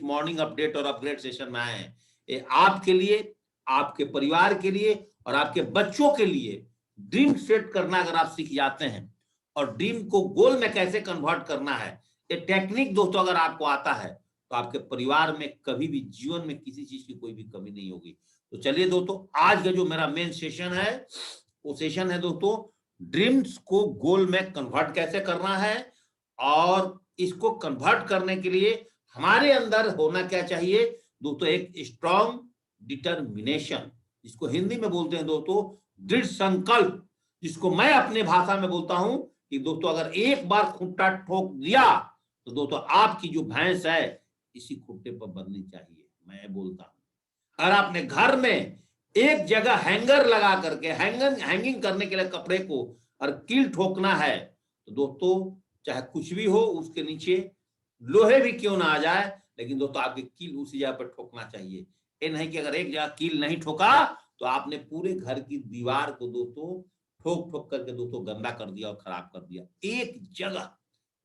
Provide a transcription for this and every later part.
Morning update और upgrade session में आए हैं। ये आपके लिए, आपके परिवार के लिए और आपके बच्चों के लिए ड्रीम सेट करना अगर आप सीख जाते हैं और ड्रीम को गोल में कैसे कन्वर्ट करना है, ये टेक्निक दोस्तों अगर आपको आता है तो आपके परिवार में कभी भी जीवन में किसी चीज की कोई भी कमी नहीं होगी। तो चलिए दोस्तों, आज का जो मेरा मेन सेशन है वो सेशन है दोस्तों, ड्रीम्स को गोल में कन्वर्ट कैसे करना है और इसको कन्वर्ट करने के लिए हमारे अंदर होना क्या चाहिए दोस्तों, एक स्ट्रॉन्ग डिटर्मिनेशन, जिसको हिंदी में बोलते हैं दोस्तों दृढ़ संकल्प, जिसको मैं अपने भाषा में बोलता हूं कि दोस्तों अगर एक बार खूंटा ठोक दिया तो दोस्तों आपकी जो भैंस है इसी खूंटे पर बननी चाहिए। मैं बोलता हूं, अगर आपने घर में एक जगह हैंगर लगा करके हैंगिंग करने के लिए कपड़े को और कील ठोकना है तो दोस्तों चाहे कुछ भी हो उसके नीचे लोहे भी क्यों ना आ जाए, लेकिन दोस्तों आपकी कील उसी जगह पर ठोकना चाहिए। ये नहीं कि अगर एक जगह कील नहीं ठोका तो आपने पूरे घर की दीवार को दोस्तों ठोक ठोक करके दोस्तों गंदा कर दिया और खराब कर दिया। एक जगह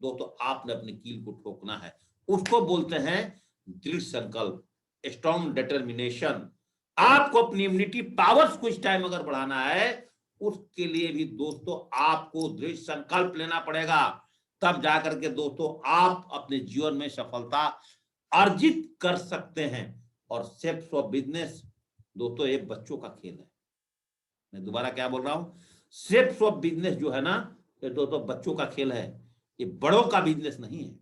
दोस्तों आपने अपनी कील को ठोकना है, उसको बोलते हैं दृढ़ संकल्प, स्ट्रॉन्ग डिटर्मिनेशन। आपको अपनी इम्यूनिटी पावर्स कुछ टाइम अगर बढ़ाना है उसके लिए भी दोस्तों आपको दृढ़ संकल्प लेना पड़ेगा, तब जाकर के दोस्तों आप अपने जीवन में सफलता अर्जित कर सकते हैं। और सेल्फ ऑफ बिजनेस दोस्तों ये बच्चों का खेल है। मैं दोबारा क्या बोल रहा हूं, सेल्फ ऑफ बिजनेस जो है ना ये दोस्तों बच्चों का खेल है, ये बड़ों का बिजनेस नहीं है,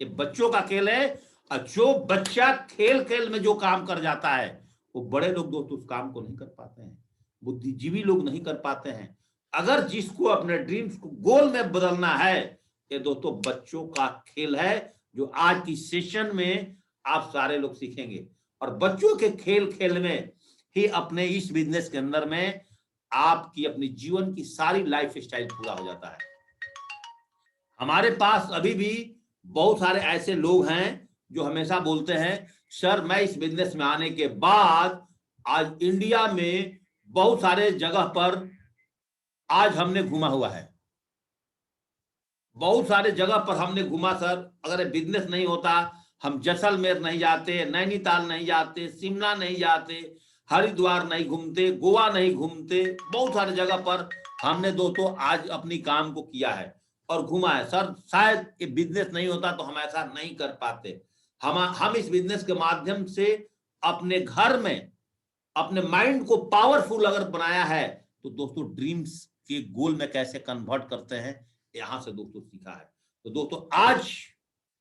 ये बच्चों का खेल है। और जो बच्चा खेल खेल में जो काम कर जाता है वो बड़े लोग दोस्तों उस काम को नहीं कर पाते हैं, बुद्धिजीवी लोग नहीं कर पाते हैं। अगर जिसको अपने ड्रीम्स को गोल में बदलना है, ये दोस्तों बच्चों का खेल है, जो आज की सेशन में आप सारे लोग सीखेंगे। और बच्चों के खेल खेल में ही अपने इस बिजनेस के अंदर में आपकी अपनी जीवन की सारी लाइफ स्टाइल पूरा हो जाता है। हमारे पास अभी भी बहुत सारे ऐसे लोग हैं जो हमेशा बोलते हैं सर मैं इस बिजनेस में आने के बाद आज इंडिया में बहुत सारे जगह पर आज हमने घूमा हुआ है, बहुत सारे जगह पर हमने घूमा सर, अगर बिजनेस नहीं होता हम जैसलमेर नहीं जाते, नैनीताल नहीं जाते, शिमला नहीं जाते, हरिद्वार नहीं घूमते, गोवा नहीं घूमते, बहुत सारे जगह पर हमने दोस्तों आज अपनी काम को किया है और घुमा है। सर शायद ये बिजनेस नहीं होता तो हम ऐसा नहीं कर पाते। हम इस बिजनेस के माध्यम से अपने घर में अपने माइंड को पावरफुल अगर बनाया है तो दोस्तों ड्रीम्स के गोल में कैसे कन्वर्ट करते हैं यहां से दोस्तों सीखा है। तो दोस्तों आज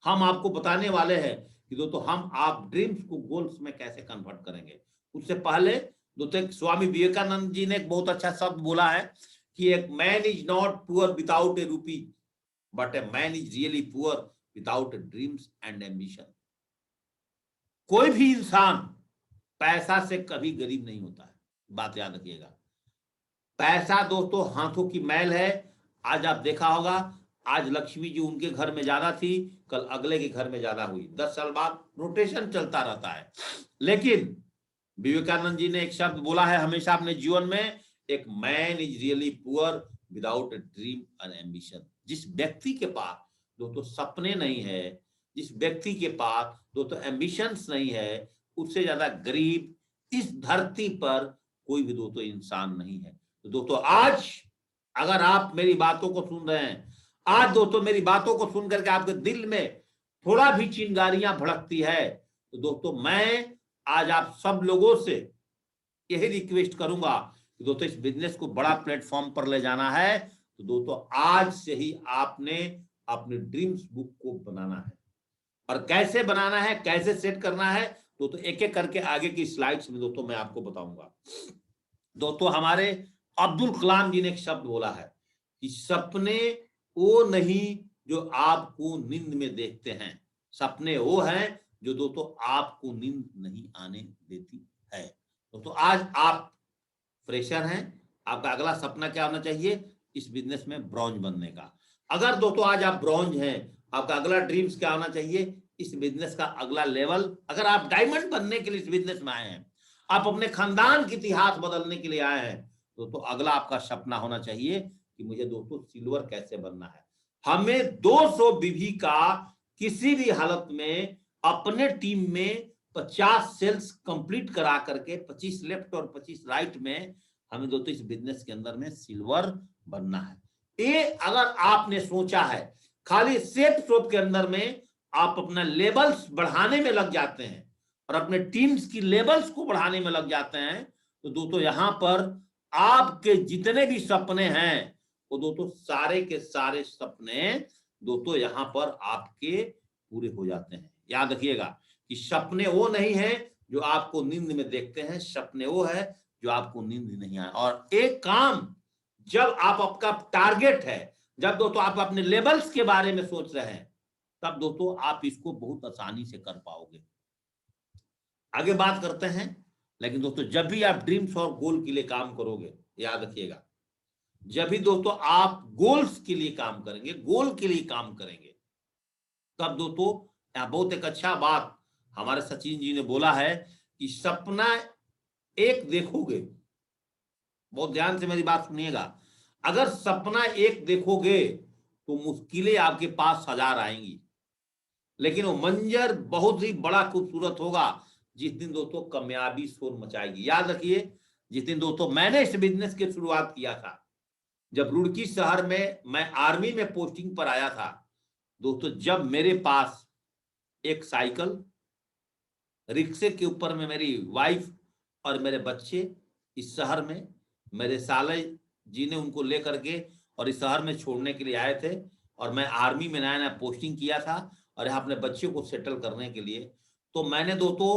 हम आपको बताने वाले हैं कि दोस्तों हम आप ड्रीम्स को गोल्स में कैसे कन्वर्ट करेंगे। उससे पहले दोस्तों स्वामी विवेकानंद जी ने एक बहुत अच्छा शब्द बोला है कि एक man is not poor without a rupee but a man is really poor without dreams and ambition. कोई भी इंसान पैसा से कभी गरीब नहीं होता है, बात याद रखिएगा। पैसा दोस्तों हाथों की मैल है। आज आप देखा होगा आज लक्ष्मी जी उनके घर में ज्यादा थी, कल अगले के घर में ज्यादा हुई, 10 साल बाद रोटेशन चलता रहता है। लेकिन विवेकानंद जी ने एक शब्द बोला है हमेशा अपने जीवन में, एक man is really poor without a dream and ambition. जिस व्यक्ति के पास दोस्तों सपने नहीं है, जिस व्यक्ति के पास दोस्तों एम्बिशंस नहीं है, उससे ज्यादा गरीब इस धरती पर कोई भी दोस्तों इंसान नहीं है। तो दोस्तों आज अगर आप मेरी बातों को सुन रहे हैं, आज दोस्तों मेरी बातों को सुन करके आपके दिल में थोड़ा भी चिंगारियां भड़कती है, तो दोस्तों मैं आज आप सब लोगों से यही रिक्वेस्ट करूंगा कि दोस्तों इस बिजनेस को बड़ा प्लेटफॉर्म पर ले जाना है। तो दोस्तों आज से ही आपने अपने ड्रीम्स बुक को बनाना है, और कैसे बनाना है, कैसे सेट करना है दोस्तों एक एक करके आगे की स्लाइड्स में दोस्तों मैं आपको बताऊंगा। दोस्तों हमारे अब्दुल कलाम जी ने एक शब्द बोला है कि सपने वो नहीं जो आपको नींद में देखते हैं, सपने वो हैं जो दोस्तों आपको नींद नहीं आने देती है। दोस्तों आज आप फ्रेशर हैं, आपका अगला सपना क्या होना चाहिए, इस बिजनेस में ब्रॉन्ज बनने का। अगर दोस्तों आज आप ब्रॉन्ज हैं, आपका अगला ड्रीम्स क्या होना चाहिए, इस बिजनेस का अगला लेवल। अगर आप डायमंड बनने के लिए इस बिजनेस में आए हैं, आप अपने खानदान की इतिहास बदलने के लिए आए हैं, दोस्तों अगला आपका सपना होना चाहिए कि मुझे दोस्तों सिल्वर कैसे बनना है। हमें 200 बीवी का किसी भी हालत में अपने टीम में 50 सेल्स कंप्लीट करा करके 25 लेफ्ट और 25 राइट में हमें दोस्तों इस बिजनेस के अंदर में सिल्वर बनना है। ये अगर आपने सोचा है, खाली सेफ शॉप के अंदर में आप अपना लेवल्स बढ़ाने में लग जाते हैं और अपने टीम्स की लेवल्स को बढ़ाने में लग जाते हैं, तो दोस्तों यहां पर आपके जितने भी सपने हैं वो दोस्तों सारे के सारे सपने दोस्तों यहां पर आपके पूरे हो जाते हैं। याद रखिएगा कि सपने वो नहीं है जो आपको नींद में देखते हैं, सपने वो है जो आपको नींद नहीं आए। और एक काम जब आप आपका टारगेट है, जब दोस्तों आप अपने लेवल्स के बारे में सोच रहे हैं, तब दोस्तों आप इसको बहुत आसानी से कर पाओगे। आगे बात करते हैं। लेकिन दोस्तों जब भी आप ड्रीम्स और गोल के लिए काम करोगे, याद रखिएगा, जब भी दोस्तों आप गोल्स के लिए काम करेंगे, गोल के लिए काम करेंगे, तब दोस्तों यहां बहुत एक अच्छा बात हमारे सचिन जी ने बोला है कि सपना एक देखोगे, बहुत ध्यान से मेरी बात सुनिएगा, अगर सपना एक देखोगे तो मुश्किलें आपके पास 1000 आएंगी, लेकिन वो मंजर बहुत ही बड़ा खूबसूरत होगा जिस दिन दोस्तों कामयाबी शोर मचाएगी। याद रखिए, जिस दिन दोस्तों मैंने इस बिजनेस की शुरुआत किया था, जब रुड़की शहर में मैं आर्मी में पोस्टिंग पर आया था दोस्तों, जब मेरे पास एक साइकिल, रिक्शे के ऊपर में मेरी वाइफ और मेरे बच्चे इस शहर में मेरे साले जी ने उनको लेकर के और इस शहर में छोड़ने के लिए आए थे, और मैं आर्मी में नया नया पोस्टिंग किया था और यहाँ अपने बच्चों को सेटल करने के लिए, तो मैंने दोस्तों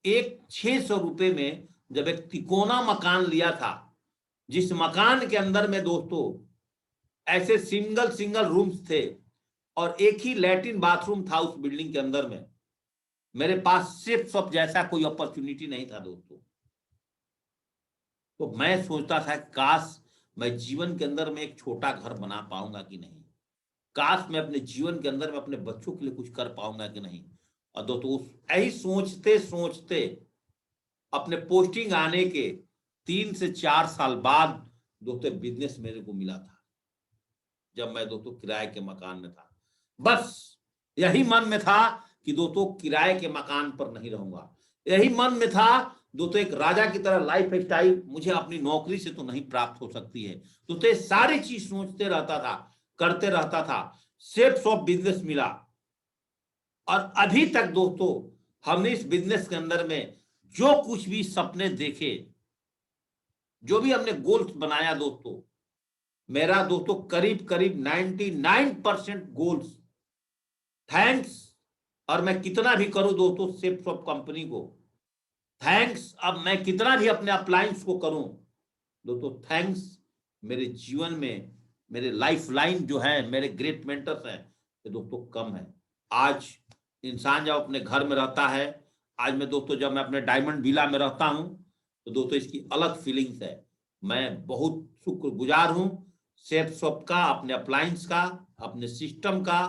एक 600 रुपए में जब एक तिकोना मकान लिया था, जिस मकान के अंदर में दोस्तों ऐसे सिंगल सिंगल रूम्स थे और एक ही लैट्रिन बाथरूम था उस बिल्डिंग के अंदर में, मेरे पास सिर्फ सब जैसा कोई अपॉर्चुनिटी नहीं था दोस्तों। तो मैं सोचता था काश मैं जीवन के अंदर में एक छोटा घर बना पाऊंगा कि नहीं, काश मैं अपने जीवन के अंदर में अपने बच्चों के लिए कुछ कर पाऊंगा कि नहीं। और दोस्तों यही सोचते सोचते अपने पोस्टिंग आने के 3 से 4 साल बाद दोस्तों बिजनेस मेरे को मिला था, जब मैं दोस्तों किराए के मकान में था। बस यही मन में था कि दोस्तों किराए के मकान पर नहीं रहूंगा, यही मन में था दोस्तों एक राजा की तरह लाइफ स्टाइल मुझे अपनी नौकरी से तो नहीं प्राप्त हो सकती है। दोस्तों ये सारी चीज सोचते रहता था, करते रहता था, सेफ शॉप बिजनेस मिला, और अभी तक दोस्तों हमने इस बिजनेस के अंदर में जो कुछ भी सपने देखे, जो भी हमने गोल्स बनाया दोस्तों, मेरा दोस्तों करीब करीब 99% गोल्स, थैंक्स, और मैं कितना भी करूं दोस्तों सेफ शॉप कंपनी को, थैंक्स, अब मैं कितना भी अपने अप्लायंस को करूं दोस्तों, थैंक्स मेरे जीवन में मेरे लाइफ लाइन जो है, मेरे ग्रेट मेंटर्स हैं, ये दोस्तों कम है। आज इंसान जब अपने घर में रहता है, आज मैं दोस्तों जब मैं अपने डायमंड विला में रहता हूं, तो दोस्तों इसकी अलग फीलिंग्स है। मैं बहुत शुक्रगुजार हूं सेफ शॉप का, अपने अप्लायंस का, अपने सिस्टम का,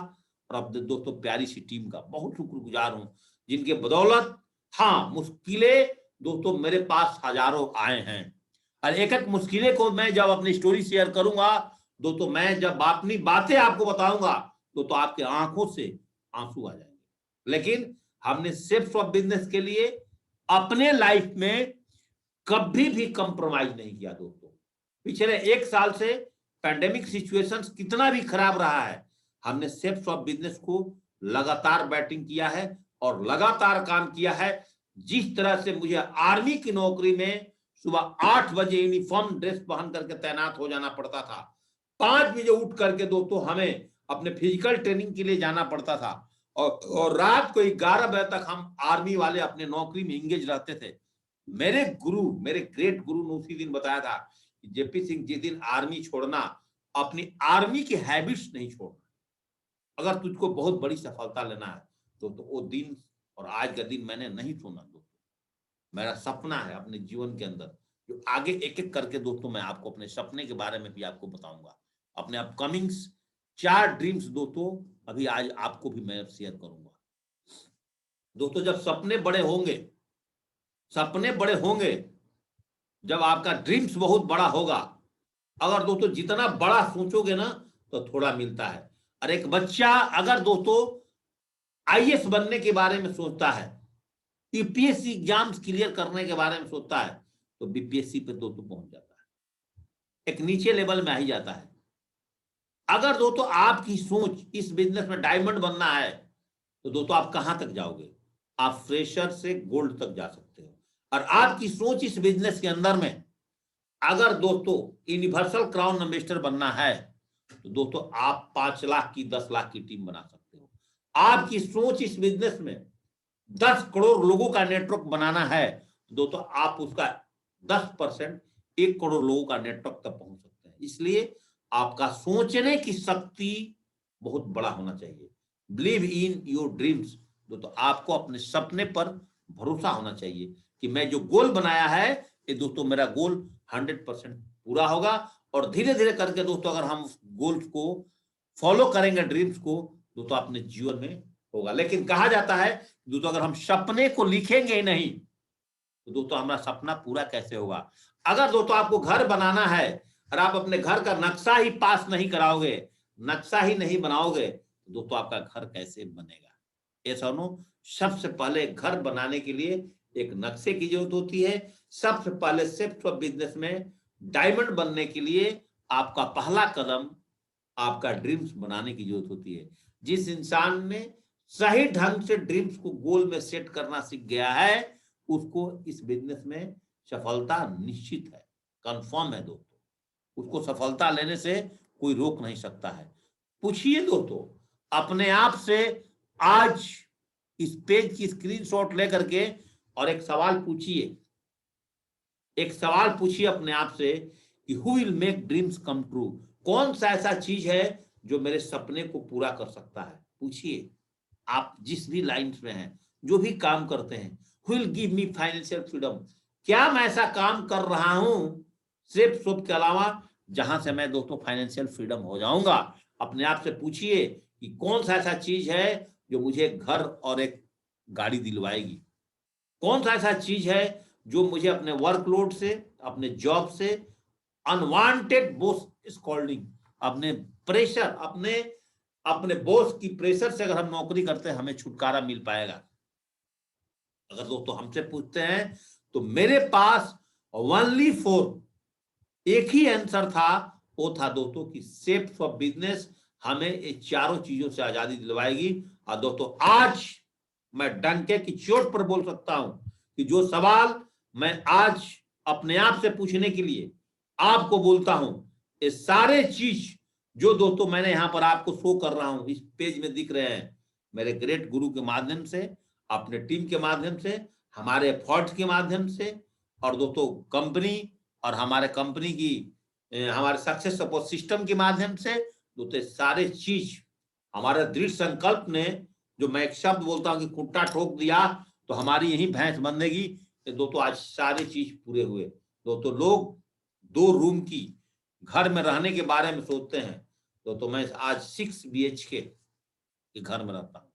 और अपने दोस्तों प्यारी सी टीम का बहुत शुक्रगुजार हूं, जिनके बदौलत हाँ मुश्किलें दोस्तों मेरे पास हजारों आए हैं, और एक एक मुश्किलें को मैं जब अपनी स्टोरी शेयर करूंगा दोस्तों, मैं जब अपनी बातें आपको बताऊंगा तो आपके आंखों से आंसू आ जाएंगे। लेकिन हमने सेफ शॉप बिजनेस के लिए अपने लाइफ में कभी भी कंप्रोमाइज नहीं किया दोस्तों। पिछले 1 साल से पैंडेमिक सिचुएशंस कितना भी खराब रहा है, हमने सेफ शॉप बिजनेस को लगातार बैटिंग किया है और लगातार काम किया है। जिस तरह से मुझे आर्मी की नौकरी में सुबह 8 बजे यूनिफॉर्म ड्रेस पहन करके तैनात हो जाना पड़ता था, 5 बजे उठ करके दोस्तों हमें अपने फिजिकल ट्रेनिंग के लिए जाना पड़ता था, और रात को 11 बजे तक हम आर्मी वाले अपने नौकरी में इंगेज रहते थे। मेरे गुरु, मेरे ग्रेट गुरु ने उसी दिन बताया था कि जेपी सिंह, जिस दिन आर्मी छोड़ना, अपनी आर्मी की हैबिट्स नहीं छोड़ना। अगर तुझको बहुत बड़ी सफलता लेना है तो वो दिन और आज का दिन मैंने नहीं सुना दोस्तों। मेरा सपना है अपने जीवन के अंदर, जो आगे एक एक करके दोस्तों मैं आपको अपने सपने के बारे में भी आपको बताऊंगा, अपने अपकमिंग्स 4 ड्रीम्स दोस्तों अभी आज आपको भी मैं शेयर करूंगा। दोस्तों जब सपने बड़े होंगे, सपने बड़े होंगे, जब आपका ड्रीम्स बहुत बड़ा होगा, अगर दोस्तों जितना बड़ा सोचोगे ना तो थोड़ा मिलता है। और एक बच्चा अगर दोस्तों आईएएस बनने के बारे में सोचता है, यूपीएससी एग्जाम्स क्लियर करने के बारे में सोचता है, तो बीपीएससी पे दोस्तों पहुंच जाता है, एक नीचे लेवल में आ ही जाता है। अगर दोस्तों आपकी सोच इस बिजनेस में डायमंड बनना है, तो दोस्तों आप कहां तक जाओगे? आप फ्रेशर से गोल्ड तक जा सकते हो। और आपकी सोच इस बिजनेस के अंदर में अगर दोस्तों यूनिवर्सल क्राउन एम्बेसडर बनना है, तो दोस्तों आप 5 लाख की 10 लाख की टीम बना सकते हो। आपकी सोच इस बिजनेस में 10 करोड़ लोगों का नेटवर्क बनाना है, तो दोस्तों आप उसका 10% 1 करोड़ लोगों का नेटवर्क तक पहुंच सकते हैं। इसलिए आपका सोचने की शक्ति बहुत बड़ा होना चाहिए। बिलीव इन योर ड्रीम्स, दोस्तों आपको अपने सपने पर भरोसा होना चाहिए कि मैं जो गोल बनाया है, ये दोस्तों मेरा गोल 100% पूरा होगा। और धीरे धीरे करके दोस्तों अगर हम गोल्स को फॉलो करेंगे, ड्रीम्स को, दोस्तों अपने जीवन में होगा। लेकिन कहा जाता है दोस्तों अगर हम सपने को लिखेंगे ही नहीं, तो दोस्तों हमारा सपना पूरा कैसे होगा? अगर दोस्तों आपको घर बनाना है और आप अपने घर का नक्शा ही पास नहीं कराओगे, नक्शा ही नहीं बनाओगे, तो दोस्तों आपका घर कैसे बनेगा? ये सुनो, सबसे पहले घर बनाने के लिए एक नक्शे की जरूरत होती है। सबसे पहले शिफ्ट ऑफ बिजनेस में डायमंड बनने के लिए आपका पहला कदम आपका ड्रीम्स बनाने की जरूरत होती है। जिस इंसान ने सही ढंग से ड्रीम्स को गोल में सेट करना सीख गया है, उसको इस बिजनेस में सफलता निश्चित है, कंफर्म है दोस्तों। उसको सफलता लेने से कोई रोक नहीं सकता है। पूछिए दोस्तों अपने आप से, आज इस पेज की स्क्रीनशॉट लेकर के और एक सवाल पूछिए, एक सवाल पूछिए अपने आप से कि who will make dreams come true? कौन सा ऐसा चीज है जो मेरे सपने को पूरा कर सकता है? पूछिए। आप जिस भी लाइंस में हैं, जो भी काम करते हैं, who will give me financial freedom? क्या मैं ऐसा काम कर रहा हूं सिर्फ सुख के अलावा जहां से मैं दोस्तों फाइनेंशियल फ्रीडम हो जाऊंगा? अपने आप से पूछिए कि कौन सा ऐसा चीज है जो मुझे घर और एक गाड़ी दिलवाएगी? कौन सा ऐसा चीज है जो मुझे अपने वर्कलोड से, अपने जॉब से, अनवांटेड बॉस स्कॉल्डिंग, अपने प्रेशर, अपने अपने बॉस की प्रेशर से अगर हम नौकरी करते हैं, हमें छुटकारा मिल पाएगा? अगर दोस्तों हमसे पूछते हैं, तो मेरे पास ओनली फोर एक ही आंसर था, वो था दोस्तों कि शेप्स ऑफ बिजनेस हमें ये चारों चीजों से आजादी दिलवाएगी। और दोस्तों आज मैं डंके की चोट पर बोल सकता हूं कि जो सवाल मैं आज अपने आप से पूछने के लिए आपको बोलता हूं, ये सारे चीज जो दोस्तों मैंने यहां पर आपको शो कर रहा हूं, इस पेज में दिख रहे हैं, मेरे ग्रेट गुरु के माध्यम से, अपने टीम के माध्यम से, हमारे एफर्ट्स के माध्यम से, और दोस्तों कंपनी और हमारे कंपनी की हमारे सक्सेस सपोर्ट सिस्टम के माध्यम से, दोस्तों सारे चीज हमारे दृढ़ संकल्प ने, जो मैं एक शब्द बोलता हूं कि कुट्टा ठोक दिया तो हमारी यही भैंस बंधेगी, दोस्तों आज सारी चीज पूरे हुए। दोस्तों लोग 2 रूम की घर में रहने के बारे में सोचते हैं, तो मैं आज 6 BHK के घर में रहता हूँ।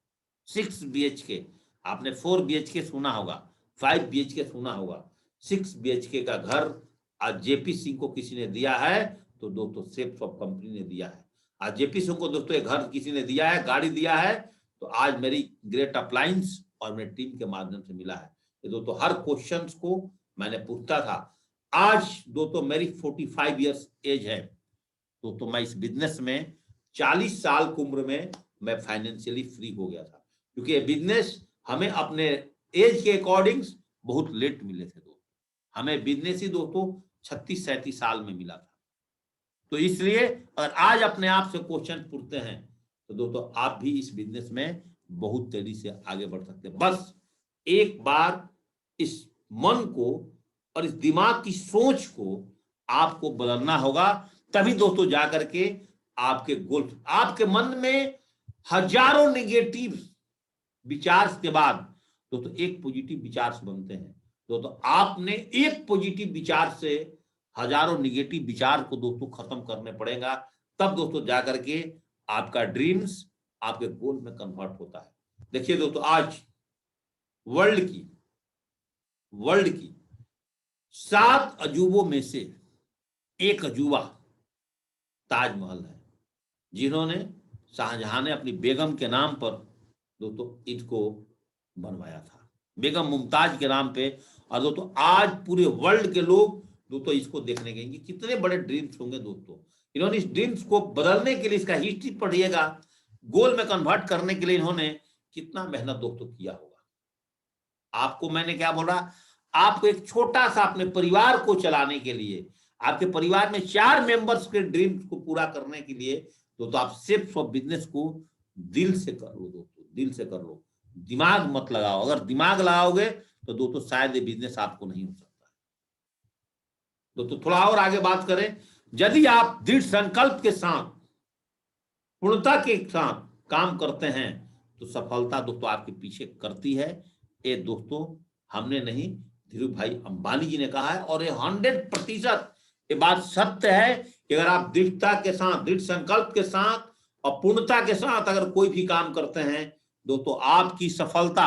6 BHK, आपने 4 BHK सुना होगा, 5 BHK सुना होगा, 6 BHK का घर आज जेपी सिंह को किसी ने दिया है, तो दोस्तों सेप्स ऑफ कंपनी ने दिया है। आज जेपी सिंह को दोस्तों एक घर किसी ने दिया है, गाड़ी दिया है, तो आज मेरी ग्रेट अप्लायंस और मेरी टीम के माध्यम से मिला है। तो दोस्तों हर क्वेश्चंस को मैंने पूछता था। आज दोस्तों मेरी 45 ईयर्स एज है, तो मैं इस बिजनेस में 40 साल की उम्र में मैं फाइनेंशियली फ्री हो गया था, क्योंकि ये बिजनेस हमें अपने एज के अकॉर्डिंग बहुत लेट मिले थे दोस्तों। हमें बिजनेस ही दोस्तों 36-37 साल में मिला था। तो इसलिए अगर आज अपने आप से क्वेश्चन पूछते हैं, तो दोस्तों आप भी इस बिजनेस में बहुत तेजी से आगे बढ़ सकते हैं। बस एक बार इस मन को और इस दिमाग की सोच को आपको बदलना होगा, तभी दोस्तों जाकर के आपके गोल, आपके मन में हजारों निगेटिव विचार के बाद दोस्तों एक पॉजिटिव विचार से बनते हैं। दोस्तों आपने एक पॉजिटिव विचार से हजारों निगेटिव विचार को दोस्तों खत्म करने पड़ेगा, तब दोस्तों जाकर के आपका ड्रीम्स आपके गोल में कन्वर्ट होता है। देखिए दोस्तों आज वर्ल्ड की 7 अजूबों में से एक अजूबा ताजमहल है, जिन्होंने शाहजहां ने अपनी बेगम के नाम पर दोस्तों इसको बनवाया था बेगम मुमताज के नाम पे। और दोस्तों आज पूरे वर्ल्ड के लोग दोस्तों इसको देखने गए। कितने बड़े ड्रीम्स होंगे दोस्तों। इन्होंने इस ड्रीम्स को बदलने के लिए, इसका हिस्ट्री पढ़िएगा, गोल में कन्वर्ट करने के लिए इन्होंने कितना मेहनत दोस्तों किया होगा। आपको मैंने क्या बोला, आपको एक छोटा सा अपने परिवार को चलाने के लिए, आपके परिवार में 4 मेंबर्स के ड्रीम्स को पूरा करने के लिए दोस्तों आप शेप्स ऑफ बिजनेस को दिल से कर लो दोस्तों, दिल से कर लो, दिमाग मत लगाओ। अगर दिमाग लगाओगे तो दोस्तों शायद ये बिजनेस आपको नहीं हो सकता। दोस्तों थोड़ा और आगे बात करें, यदि आप दृढ़ संकल्प के साथ, पूर्णता के साथ काम करते हैं तो सफलता दोस्तों आपके पीछे करती है। ये दोस्तों हमने नहीं, धीरू भाई अंबानी जी ने कहा है, और ये 100% ये बात सत्य है कि अगर आप दृढ़ता के साथ, दृढ़ संकल्प के साथ और पूर्णता के साथ अगर कोई भी काम करते हैं दोस्तों, आपकी सफलता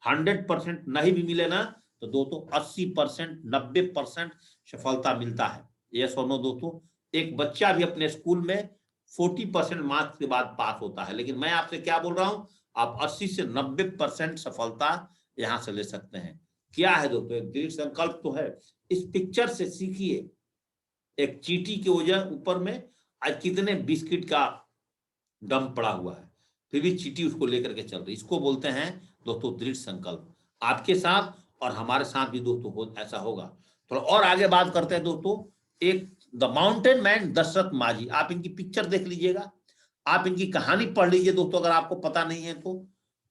100% नहीं भी मिले ना तो दोस्तों 80%, 90% सफलता मिलता है। यस और नो दोस्तों। एक बच्चा भी अपने स्कूल में 40% मार्क्स के बाद पास होता है, लेकिन मैं आपसे क्या बोल रहा हूं, आप 80 से 90% सफलता यहां से ले सकते हैं। क्या है दोस्तों, एक दृढ़ संकल्प तो है। इस पिक्चर से सीखिए, एक चींटी के वजह ऊपर में आज कितने बिस्किट का डम पड़ा हुआ है, फिर भी चींटी उसको लेकर के चल रही। इसको बोलते हैं दोस्तों दृढ़ संकल्प। आपके साथ और हमारे साथ भी दोस्तों ऐसा होगा। थोड़ा और आगे बात करते हैं दोस्तों। एक द माउंटेन मैन दशरथ माझी, आप इनकी पिक्चर देख लीजिएगा, आप इनकी कहानी पढ़ लीजिए दोस्तों अगर आपको पता नहीं है तो।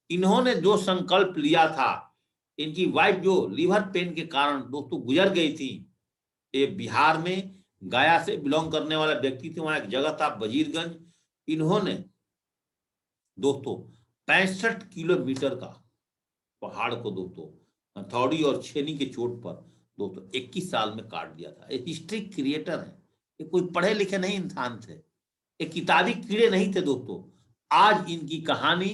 इन्होंने जो संकल्प लिया था, इनकी वाइफ जो लीवर पेन के कारण दोस्तों गुजर गई थी, ये बिहार में गया से बिलोंग करने वाला व्यक्ति थे। वहां एक जगह था वजीरगंज। इन्होंने दोस्तों 65 किलोमीटर का पहाड़ को दोस्तों हथौड़ी और छेनी के चोट पर दोस्तों 21 साल में काट दिया था। एक हिस्ट्री क्रिएटर है, ये कोई पढ़े लिखे नहीं इंसान थे, एक किताबी कीड़े नहीं थे दोस्तों। आज इनकी कहानी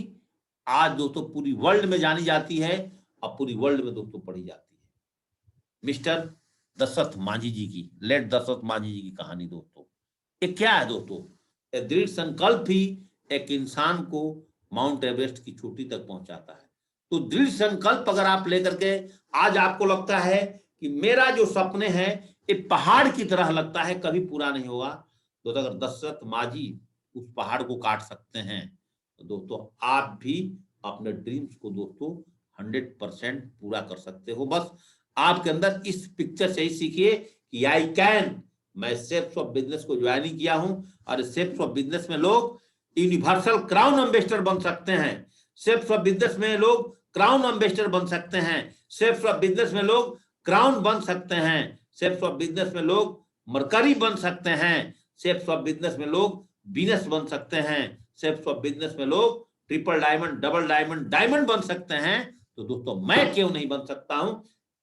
आज दोस्तों पूरी वर्ल्ड में जानी जाती है और पूरी वर्ल्ड में दोस्तों पढ़ी जाती है। मिस्टर दशरथ माझी जी की, लेट दशरथ माझी जी की कहानी दोस्तों। ये क्या है दोस्तों, दृढ़ संकल्प ही एक इंसान को माउंट एवरेस्ट की चोटी तक पहुंचाता है। तो दृढ़ संकल्प अगर आप लेकर के आज आपको लगता है कि मेरा जो सपने हैं ये पहाड़ की तरह लगता है, कभी पूरा नहीं होगा, तो अगर दशरथ माझी उस पहाड़ को काट सकते हैं तो दोस्तों आप भी अपने ड्रीम्स को दोस्तों 100% पूरा कर सकते हो। बस आपके अंदर इस पिक्चर से ही सीखिए कि आई कैन। मैं शेप्स ऑफ बिजनेस को ज्वाइनिंग किया हूं और शेप्स ऑफ बिजनेस में लोग यूनिवर्सल क्राउन एम्बेसडर बन सकते हैं। शेप्स ऑफ बिजनेस में लोग क्राउन एम्बेसडर बन सकते हैं। शेप्स ऑफ बिजनेस में लोग क्राउन बन सकते हैं। शेप्स ऑफ बिजनेस में लोग मरकरी बन सकते हैं। शेप्स ऑफ बिजनेस में लोग वीनस बन सकते हैं। शेप्स ऑफ बिजनेस में लोग triple diamond, double diamond, diamond बन सकते हैं। तो दोस्तों मैं क्यों नहीं बन सकता हूं।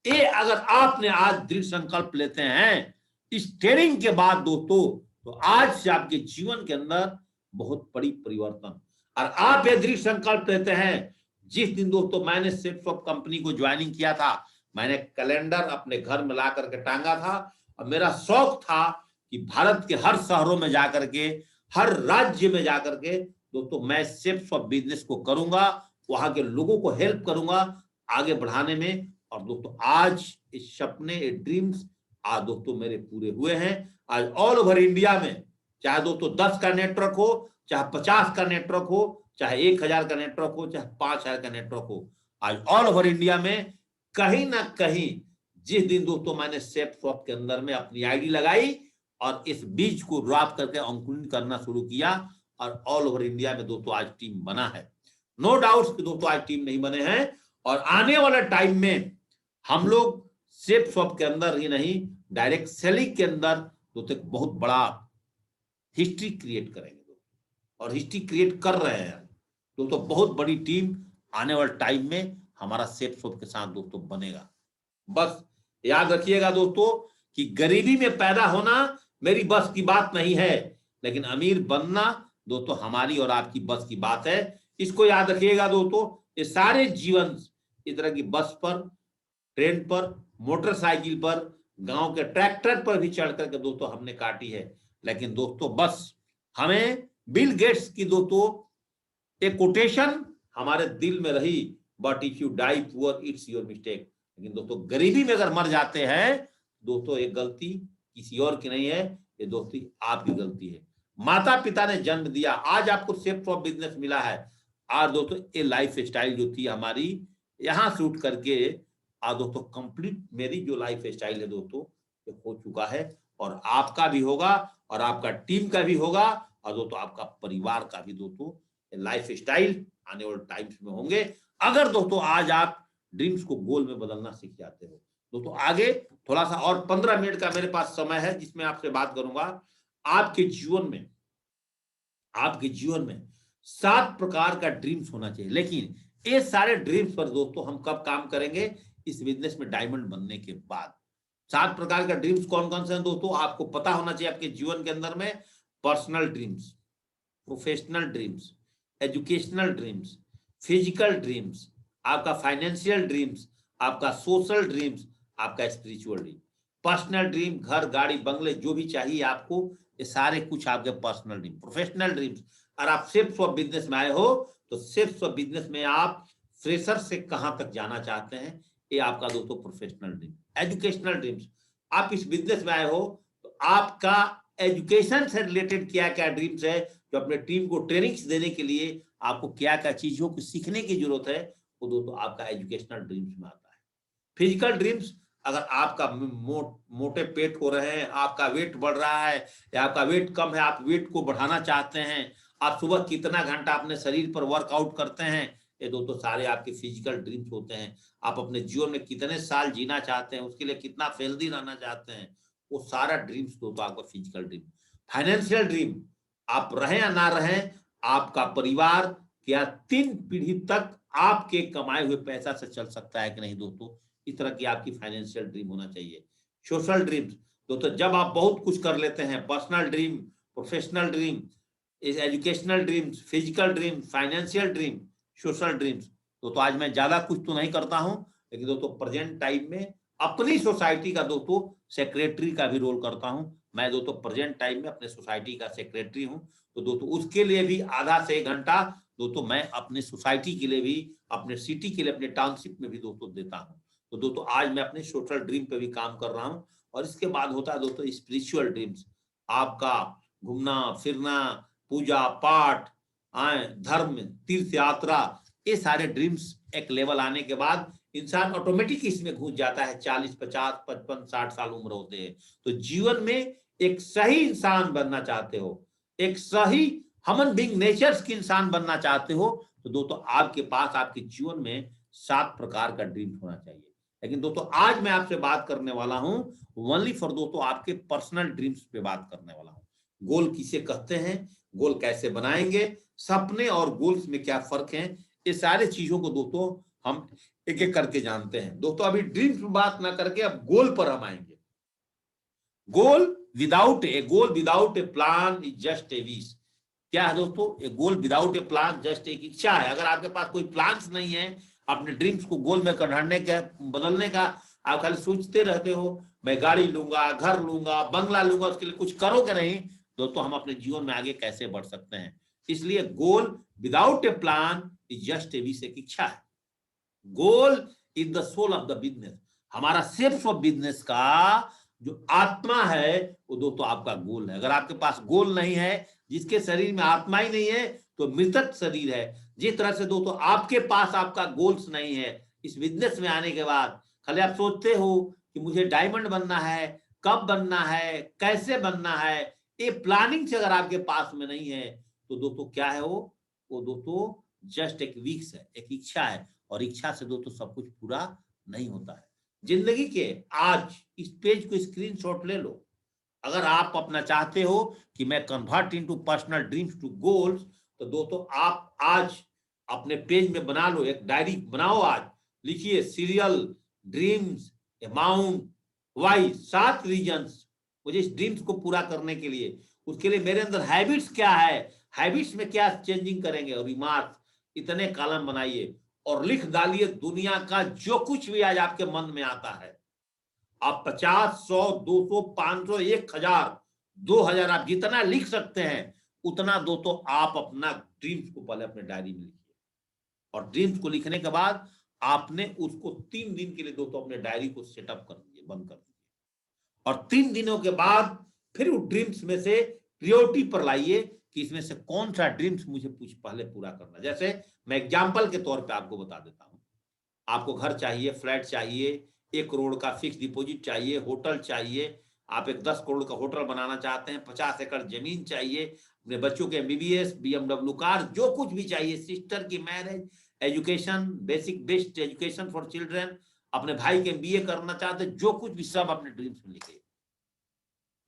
ये अगर आपने आज दृढ़ संकल्प लेते हैं इस ट्रेनिंग के बाद दोस्तों, तो आज से आपके जीवन के अंदर बहुत बड़ी परिवर्तन। और आप ये दृढ़ संकल्प लेते हैं, जिस दिन दोस्तों मैंने शेप्स ऑफ कंपनी को ज्वाइनिंग किया था, मैंने कैलेंडर अपने घर में ला करके टांगा था और मेरा शौक था कि भारत के हर शहरों में जाकर के, हर राज्य में जाकर के दोस्तों मैं शेप्स ऑफ बिजनेस को करूंगा, वहां के लोगों को हेल्प करूंगा आगे बढ़ाने में। और दोस्तों आज इस सपने, ड्रीम्स आज दोस्तों मेरे पूरे हुए हैं। आज ऑल ओवर इंडिया में चाहे दोस्तों 10 का नेटवर्क हो, चाहे 50 का नेटवर्क हो, चाहे 1000 का नेटवर्क हो, चाहे 5000 का नेटवर्क हो, आज ऑल ओवर इंडिया में कहीं ना कहीं जिस दिन दोस्तों मैंने शेप्स ऑफ के अंदर में अपनी आईडी लगाई और इस बीज को ड्रॉप करके अंकुरित करना शुरू किया और ऑल ओवर इंडिया में दोस्तों आज टीम बना है। नो डाउट कि दोस्तों आज टीम नहीं बने हैं और आने वाला टाइम में हम लोग शेप्स ऑफ के अंदर ही नहीं, डायरेक्ट सेलिंग के अंदर दोस्तों एक बहुत बड़ा हिस्ट्री क्रिएट करेंगे और हिस्ट्री क्रिएट कर रहे हैं दोस्तों। बहुत बड़ी टीम आने वाले टाइम में हमारा शेप्स ऑफ के साथ दोस्तों बनेगा। बस याद रखिएगा दोस्तों कि गरीबी में पैदा होना मेरी बस की बात नहीं है, लेकिन अमीर बनना दोस्तों हमारी और आपकी बस की बात है। इसको याद रखिएगा दोस्तों। ये सारे जीवन इस तरह की बस पर, ट्रेन पर, मोटरसाइकिल पर, गांव के ट्रैक्टर पर भी चढ़ करके दोस्तों हमने काटी है, लेकिन दोस्तों बस हमें बिल गेट्स की दोस्तों एक कोटेशन हमारे दिल में रही, but if you die poor it's your mistake. लेकिन दोस्तों गरीबी में अगर मर जाते हैं दोस्तों, ये गलती किसी और की नहीं है, ये दोस्तों आपकी गलती है। माता पिता ने जन्म दिया, आज आपको शेप ऑफ बिजनेस मिला है। आज दोस्तों ये लाइफ स्टाइल जो थी हमारी, यहाँ शूट करके आज दोस्तों कंप्लीट मेरी जो लाइफ स्टाइल है दोस्तों ये हो चुका है, और आपका भी होगा, और आपका टीम का भी होगा, और दोस्तों आपका परिवार का भी दोस्तों लाइफ स्टाइल आने वाले टाइम्स में होंगे, अगर दोस्तों आज आप ड्रीम्स को गोल में बदलना सीख जाते हो। दोस्तों आगे थोड़ा सा और 15 मिनट का मेरे पास समय है जिसमें आपसे बात करूंगा। आपके जीवन में 7 प्रकार का ड्रीम्स होना चाहिए। लेकिन ये सारे ड्रीम्स पर दोस्तों हम कब काम करेंगे? इस बिजनेस में डायमंड बनने के बाद। 7 प्रकार का ड्रीम्स कौन कौन से हैं दोस्तों, आपको पता होना चाहिए आपके जीवन के अंदर में। Personal dreams, professional dreams, educational dreams, physical dreams, आपका फाइनेंशियल ड्रीम्स, आपका सोशल ड्रीम्स, आपका स्पिरिचुअल ड्रीम। पर्सनल ड्रीम, घर गाड़ी बंगले जो भी चाहिए आपको, ये सारे कुछ आपके पर्सनल ड्रीम। प्रोफेशनल ड्रीम्स, और आप सिर्फ ऑफ बिजनेस में आए हो तो सिर्फ ऑफ बिजनेस में आप फ्रेशर से कहां तक जाना चाहते हैं, ये आपका दोस्तों प्रोफेशनल ड्रीम। एजुकेशनल ड्रीम्स, आप इस बिजनेस में आए हो तो आपका एजुकेशन से रिलेटेड क्या क्या ड्रीम्स है, जो अपने टीम को ट्रेनिंग्स देने के लिए आपको क्या क्या चीजों को सीखने की जरूरत है, वो दोस्तों आपका एजुकेशनल ड्रीम्स में आता है। फिजिकल ड्रीम्स, अगर आपका मोटे पेट हो रहे हैं, आपका वेट बढ़ रहा है, या आपका वेट कम है, आप वेट को बढ़ाना चाहते हैं, आप सुबह कितना घंटा अपने शरीर पर वर्कआउट करते हैं, ये दोस्तों सारे आपके फिजिकल ड्रीम्स होते हैं। आप अपने जीवन में कितने साल जीना चाहते हैं, उसके लिए कितना हेल्दी रहना चाहते हैं, वो सारा ड्रीम्स दोस्तों आपका फिजिकल ड्रीम। फाइनेंशियल ड्रीम, आप रहें या ना रहें, आपका परिवार क्या 3 पीढ़ी तक आपके कमाए हुए पैसा से चल सकता है कि नहीं दोस्तों, इस तरह की आपकी फाइनेंशियल ड्रीम होना चाहिए। सोशल ड्रीम्स, दोस्तों जब आप बहुत कुछ कर लेते हैं, personal dream, professional dream, educational dreams, physical dream, financial dream, social dreams, तो आज मैं ज्यादा कुछ तो नहीं करता हूं, लेकिन दोस्तों प्रेजेंट टाइम में अपनी सोसाइटी का दोस्तों सेक्रेटरी का भी रोल करता हूं। मैं दोस्तों प्रेजेंट टाइम में अपने सोसाइटी का सेक्रेटरी हूं, तो दोस्तों उसके लिए भी आधा से 1 घंटा दोस्तों मैं अपने सोसाइटी के लिए भी, अपने सिटी के लिए, अपने टाउनशिप में भी दोस्तों देता हूं। तो दोस्तों आज मैं अपने सोशल ड्रीम पे भी काम कर रहा हूं। और इसके बाद होता है दोस्तों स्पिरिचुअल ड्रीम्स, आपका घूमना फिरना, पूजा पाठ, धर्म, तीर्थ यात्रा, ये सारे ड्रीम्स एक लेवल आने के बाद इंसान ऑटोमेटिक इसमें घुस जाता है। 40, 50, 55, 60 साल उम्र होते हैं तो जीवन में एक सही इंसान बनना चाहते हो, एक सही ह्यूमन बीइंग नेचर्स की इंसान बनना चाहते हो, तो दोस्तों आपके पास आपके जीवन में 7 प्रकार का ड्रीम होना चाहिए। लेकिन दोस्तों आज मैं आपसे बात करने वाला हूं ओनली फॉर दोस्तों आपके पर्सनल ड्रीम्स पे बात करने वाला हूं। गोल किसे कहते हैं, गोल कैसे बनाएंगे, सपने और गोल्स में क्या फर्क है, ये सारे चीजों को दोस्तों हम एक एक करके जानते हैं। दोस्तों अभी ड्रीम्स पे बात ना करके अब गोल पर हम आएंगे। Goal without a plan is just a wish. क्या है दोस्तों, a goal without a plan just एक इच्छा है। अगर आपके पास कोई प्लान्स नहीं है अपने ड्रीम्स को गोल में करने का, बदलने का, आप खाली सोचते रहते हो मैं गाड़ी लूंगा, घर लूंगा, बंगला लूंगा, उसके लिए कुछ करोगे नहीं, दोस्तों हम अपने जीवन में आगे कैसे बढ़ सकते हैं। इसलिए goal without a plan is just a wish, एक इच्छा है। Goal is the soul of the business. हमारा सेल्फ ऑफ बिजनेस का जो आत्मा है वो दोस्तों आपका गोल है। अगर आपके पास गोल नहीं है, जिसके शरीर में आत्मा ही नहीं है, तो मृतक शरीर है। जिस तरह से दोस्तों आपके पास आपका गोल्स नहीं है, इस बिजनेस में आने के बाद खाली आप सोचते हो कि मुझे डायमंड बनना है, कब बनना है, कैसे बनना है, ये प्लानिंग से अगर आपके पास में नहीं है, तो दोस्तों क्या है वो दोस्तों जस्ट एक विश है, एक इच्छा है। और इच्छा से दोस्तों सब कुछ पूरा नहीं होता है। जिंदगी के आज इस पेज को स्क्रीनशॉट ले लो। अगर आप अपना चाहते हो कि मैं convert into personal dreams to goals, तो दोस्तों आप आज अपने पेज में बना लो, एक डायरी बनाओ, आज लिखिए serial dreams amount why 7 reasons मुझे इस ड्रीम्स को पूरा करने के लिए। उसके लिए मेरे अंदर हैबिट्स क्या है, हैबिट्स में क्या चेंजिंग करेंगे, और रिमार्क्स इतने कॉलम बनाइए और लिख डालिए दुनिया का जो कुछ भी आज आपके मन में आता है। आप 50, 100, 200, 500, 1000, 2000 आप जितना लिख सकते हैं उतना दोस्तों आप अपना ड्रीम्स को पहले अपने डायरी में लिखिए। और ड्रीम्स को लिखने के बाद आपने उसको 3 दिन के लिए दोस्तों अपने डायरी को सेटअप कर दीजिए, बंद कर दीजिए, और 3 दिनों के बाद फिर उस ड्रीम्स में से प्रियोरिटी पर लाइए कि इसमें से कौन सा ड्रीम्स मुझे कुछ पहले पूरा करना। जैसे मैं एग्जाम्पल के तौर पे आपको बता देता हूं, आपको घर चाहिए, फ्लैट चाहिए, 1 करोड़ का फिक्स डिपॉजिट चाहिए, होटल चाहिए, आप एक 10 करोड़ का होटल बनाना चाहते हैं, 50 एकड़ जमीन चाहिए, अपने बच्चों के एमबीबीएस, बीएमडब्ल्यू कार, जो कुछ भी चाहिए, सिस्टर की marriage, education, basic best education for children, अपने भाई के बीए करना चाहते, जो कुछ भी सब अपने ड्रीम्स में लिखिए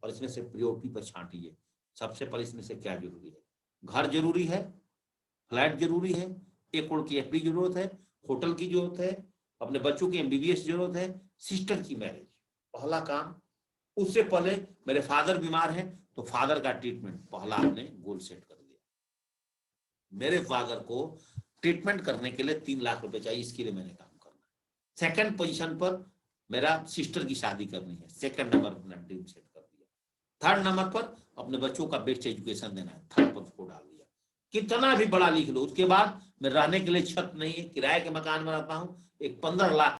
और इसमें से प्रायोरिटी पर छांटिए। सबसे पहले इसमें से क्या जरूरी है? घर जरूरी है, फ्लैट जरूरी है, 1 करोड़ की एफडी जरूरत है, होटल की जरूरत है, अपने बच्चों की एमबीबीएस जरूरत है, सिस्टर की मैरिज। पहला काम, उससे पहले मेरे फादर बीमार हैं तो फादर का ट्रीटमेंट पहला आपने गोल सेट कर दिया। मेरे फादर को ट्रीटमेंट करने के लिए 3 लाख रुपए चाहिए, इसके लिए मैंने काम करना है। सेकंड पोजीशन पर मेरा सिस्टर की शादी करनी है, सेकंड नंबर अपना ड्रीम सेट कर दिया। थर्ड नंबर पर अपने बच्चों का बेस्ट एजुकेशन देना है, थर्ड पर उसको डाल दिया। कितना भी बड़ा लिख लो, उसके बाद मैं रहने के लिए छत नहीं है, किराए के मकान में रहता हूँ, एक 15 लाख